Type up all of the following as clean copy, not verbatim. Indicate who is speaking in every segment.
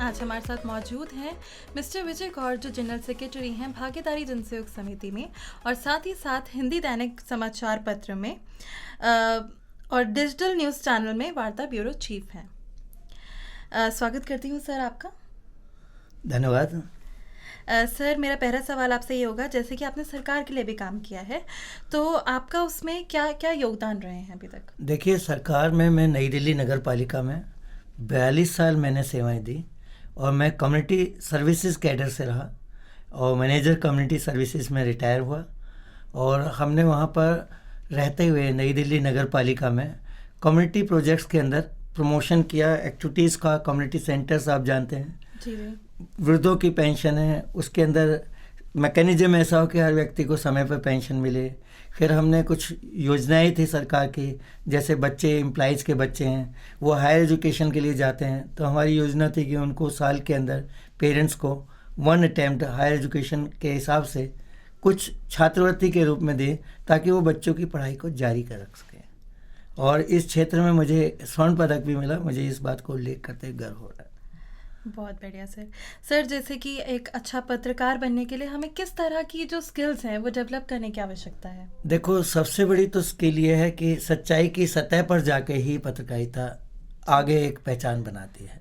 Speaker 1: आज हमारे साथ मौजूद हैं मिस्टर विजय गौड़, जो जनरल सेक्रेटरी हैं भागीदारी जनसहयोग समिति में, और साथ ही साथ हिंदी दैनिक समाचार पत्र में और डिजिटल न्यूज़ चैनल में वार्ता ब्यूरो चीफ हैं। स्वागत करती हूँ सर आपका।
Speaker 2: धन्यवाद।
Speaker 1: सर, मेरा पहला सवाल आपसे ये होगा, जैसे कि आपने सरकार के लिए भी काम किया है, तो आपका उसमें क्या क्या योगदान रहे हैं अभी तक?
Speaker 2: देखिए, सरकार में मैं नई दिल्ली नगर पालिका में 42 साल मैंने सेवाएं दी और मैं कम्युनिटी सर्विसेज कैडर से रहा और मैनेजर कम्युनिटी सर्विसेज में रिटायर हुआ। और हमने वहाँ पर रहते हुए नई दिल्ली नगर पालिका में कम्युनिटी प्रोजेक्ट्स के अंदर प्रमोशन किया, एक्टिविटीज़ का। कम्युनिटी सेंटर्स आप जानते हैं,
Speaker 1: जी।
Speaker 2: वृद्धों की पेंशन है, उसके अंदर मैकेनिज्म ऐसा हो कि हर व्यक्ति को समय पर पेंशन मिले। फिर हमने कुछ योजनाएं थी सरकार की, जैसे बच्चे, एम्प्लॉइज़ के बच्चे हैं वो हायर एजुकेशन के लिए जाते हैं, तो हमारी योजना थी कि उनको साल के अंदर पेरेंट्स को 1 अटैम्प्ट हायर एजुकेशन के हिसाब से कुछ छात्रवृत्ति के रूप में दें, ताकि वो बच्चों की पढ़ाई को जारी कर रख सकें। और इस क्षेत्र में मुझे स्वर्ण पदक भी मिला। मुझे इस बात को उल्लेख करते गर्व हो रहा है।
Speaker 1: बहुत बढ़िया सर। सर, जैसे कि एक अच्छा पत्रकार बनने के लिए हमें किस तरह की जो स्किल्स हैं वो डेवलप करने की आवश्यकता है?
Speaker 2: देखो, सबसे बड़ी तो स्किल ये है कि सच्चाई की सतह पर जाके ही पत्रकारिता आगे एक पहचान बनाती है।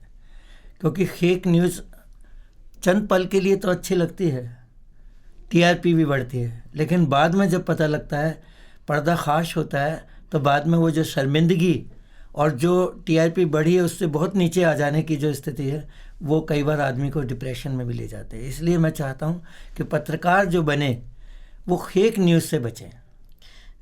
Speaker 2: क्योंकि फेक न्यूज़ चंद पल के लिए तो अच्छी लगती है, टीआरपी भी बढ़ती है, लेकिन बाद में जब पता लगता है, पर्दाफाश होता है, तो बाद में वो जो शर्मिंदगी और जो टीआरपी बढ़ी है उससे बहुत नीचे आ जाने की जो स्थिति है, वो कई बार आदमी को डिप्रेशन में भी ले जाते हैं। इसलिए मैं चाहता हूँ कि पत्रकार जो बने वो फेक न्यूज़ से बचें।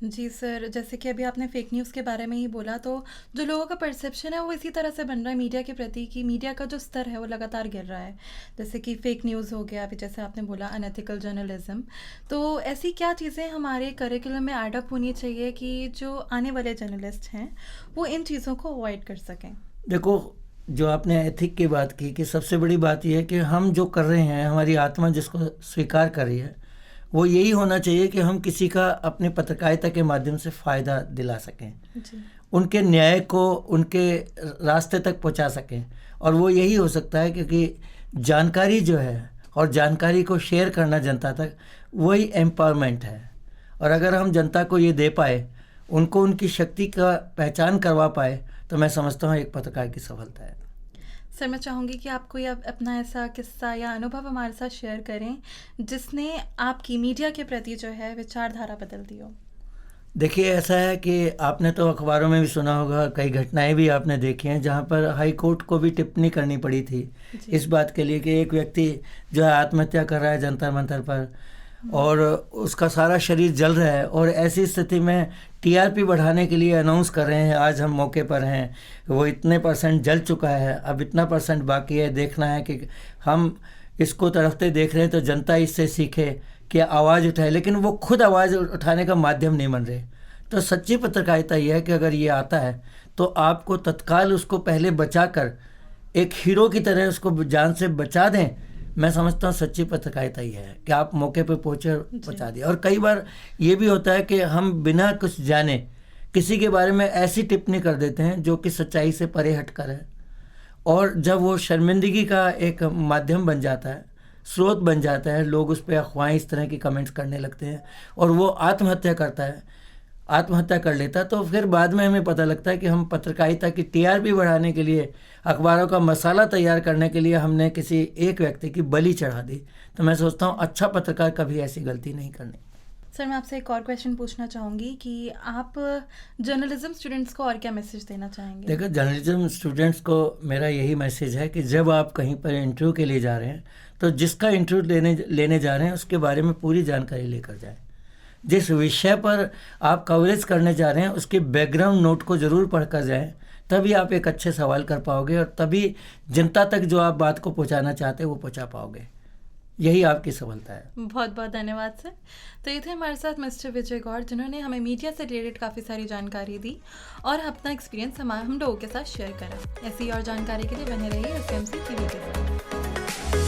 Speaker 1: जी सर, जैसे कि अभी आपने फेक न्यूज़ के बारे में ही बोला, तो जो लोगों का परसेप्शन है वो इसी तरह से बन रहा है मीडिया के प्रति कि मीडिया का जो स्तर है वो लगातार गिर रहा है। जैसे कि फेक न्यूज़ हो गया, अभी जैसे आपने बोला अनएथिकल जर्नलिज्म। तो ऐसी क्या चीज़ें हमारे करिकुलम में ऐड अप होनी चाहिए कि जो आने वाले जर्नलिस्ट हैं वो इन चीज़ों को अवॉइड कर सकें?
Speaker 2: देखो, जो आपने एथिक की बात की, कि सबसे बड़ी बात यह है कि हम जो कर रहे हैं, हमारी आत्मा जिसको स्वीकार कर रही है, वो यही होना चाहिए कि हम किसी का अपने पत्रकारिता के माध्यम से फ़ायदा दिला सकें,
Speaker 1: जी।
Speaker 2: उनके न्याय को उनके रास्ते तक पहुंचा सकें। और वो यही हो सकता है क्योंकि जानकारी जो है और जानकारी को शेयर करना जनता तक, वही एम्पावरमेंट है। और अगर हम जनता को ये दे पाए, उनको उनकी शक्ति का पहचान करवा पाए, तो मैं समझता हूँ एक पत्रकार की सफलता है।
Speaker 1: सर, मैं चाहूँगी कि आप कोई अपना ऐसा किस्सा या अनुभव हमारे साथ शेयर करें जिसने आपकी मीडिया के प्रति जो है विचारधारा बदल दी हो।
Speaker 2: देखिए, ऐसा है कि आपने तो अखबारों में भी सुना होगा, कई घटनाएं भी आपने देखी हैं जहां पर हाई कोर्ट को भी टिप्पणी करनी पड़ी थी इस बात के लिए कि एक व्यक्ति जो है आत्महत्या कर रहा है जंतर मंतर पर, और उसका सारा शरीर जल रहा है, और ऐसी स्थिति में टीआरपी बढ़ाने के लिए अनाउंस कर रहे हैं, आज हम मौके पर हैं, वो इतने % जल चुका है, अब इतना % बाकी है, देखना है कि हम इसको तरफते देख रहे हैं तो जनता इससे सीखे कि आवाज़ उठाए, लेकिन वो खुद आवाज़ उठाने का माध्यम नहीं बन रहे। तो सच्ची पत्रकारिता ये है कि अगर ये आता है तो आपको तत्काल उसको पहले बचा कर एक हीरो की तरह उसको जान से बचा दें। मैं समझता हूँ सच्ची पत्रकारिता ये है कि आप मौके पर पहुँचे और बचा दिया। और कई बार ये भी होता है कि हम बिना कुछ जाने किसी के बारे में ऐसी टिप्पणी कर देते हैं जो कि सच्चाई से परे हटकर है, और जब वो शर्मिंदगी का एक माध्यम बन जाता है, स्रोत बन जाता है, लोग उस पर अफवाहें इस तरह की कमेंट्स करने लगते हैं और वो आत्महत्या कर लेता है, तो फिर बाद में हमें पता लगता है कि हम पत्रकारिता की टीआरपी बढ़ाने के लिए, अखबारों का मसाला तैयार करने के लिए हमने किसी एक व्यक्ति की बलि चढ़ा दी। तो मैं सोचता हूँ अच्छा पत्रकार कभी ऐसी गलती नहीं करनी।
Speaker 1: सर, मैं आपसे एक और क्वेश्चन पूछना चाहूँगी कि आप जर्नलिज्म स्टूडेंट्स को और क्या मैसेज देना चाहेंगे?
Speaker 2: देखो, जर्नलिज्म स्टूडेंट्स को मेरा यही मैसेज है कि जब आप कहीं पर इंटरव्यू के लिए जा रहे हैं, तो जिसका इंटरव्यू लेने जा रहे हैं उसके बारे में पूरी जानकारी लेकर जाएं। जिस विषय पर आप कवरेज करने जा रहे हैं उसके बैकग्राउंड नोट को ज़रूर पढ़ कर जाएँ, तभी आप एक अच्छे सवाल कर पाओगे और तभी जनता तक जो आप बात को पहुंचाना चाहते हैं वो पहुंचा पाओगे। यही आपकी सफलता है।
Speaker 1: बहुत बहुत धन्यवाद सर। तो ये थे हमारे साथ मिस्टर विजय गौड़, जिन्होंने हमें मीडिया से रिलेटेड काफ़ी सारी जानकारी दी और अपना एक्सपीरियंस हम लोगों के साथ शेयर करा। ऐसी और जानकारी के लिए बने रहिए एफएमसी टीवी के साथ।